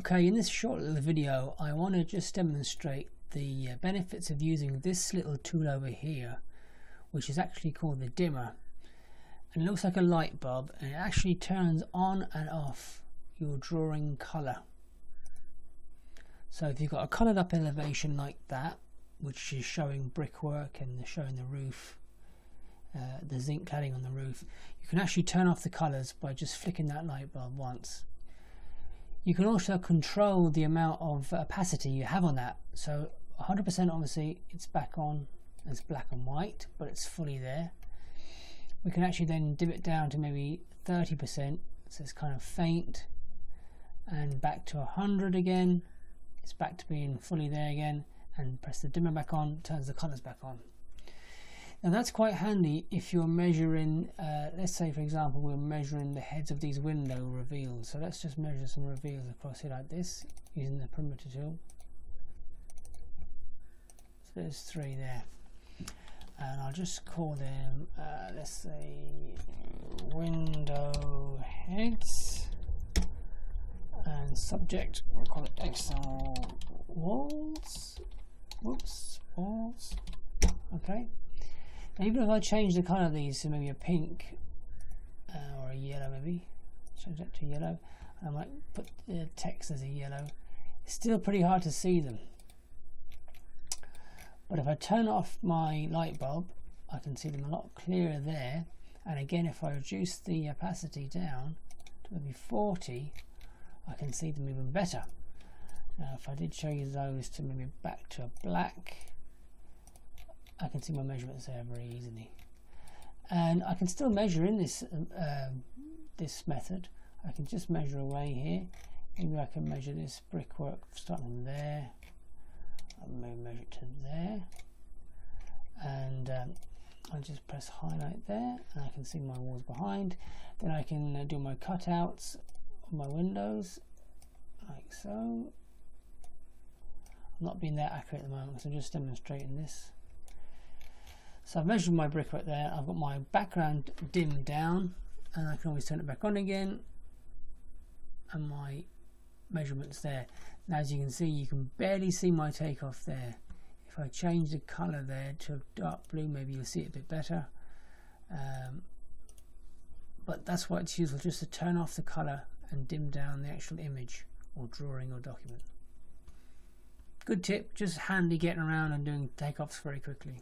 Okay, in this short little video I want to just demonstrate the benefits of using this little tool over here, which is actually called the dimmer, and it looks like a light bulb, and it actually turns on and off your drawing colour. So if you've got a coloured up elevation like that, which is showing brickwork and showing the roof, the zinc cladding on the roof, you can actually turn off the colours by just flicking that light bulb once. You can also control the amount of opacity you have on that. So 100% obviously it's back on, it's black and white, but it's fully there. We can actually then dim it down to maybe 30%, so it's kind of faint, and back to 100 again. It's back to being fully there again, and press the dimmer back on, turns the colours back on. Now that's quite handy if you're measuring, let's say for example we're measuring the heads of these window reveals. So let's just measure some reveals across here like this using the perimeter tool. So there's 3 there, and I'll just call them, let's say window heads, and subject we'll call it external walls. Whoops, walls. Okay. And even if I change the colour of these to maybe a pink or a yellow, maybe change that to yellow, and I might put the text as a yellow, it's still pretty hard to see them. But if I turn off my light bulb, I can see them a lot clearer there. And again, if I reduce the opacity down to maybe 40, I can see them even better. Now if I did change those to maybe back to a black, I can see my measurements there very easily, and I can still measure in this this method. I can just measure away here. Maybe I can measure this brickwork starting from there. I may measure it to there, and I'll just press highlight there, and I can see my walls behind. Then I can do my cutouts of my windows, like so. I'm not being that accurate at the moment, so I'm just demonstrating this. So I've measured my brickwork there, I've got my background dimmed down, and I can always turn it back on again, and my measurements there. Now as you can see, you can barely see my takeoff there. If I change the colour there to dark blue, maybe you'll see it a bit better. But that's why it's useful, just to turn off the colour and dim down the actual image or drawing or document. Good tip, just handy getting around and doing takeoffs very quickly.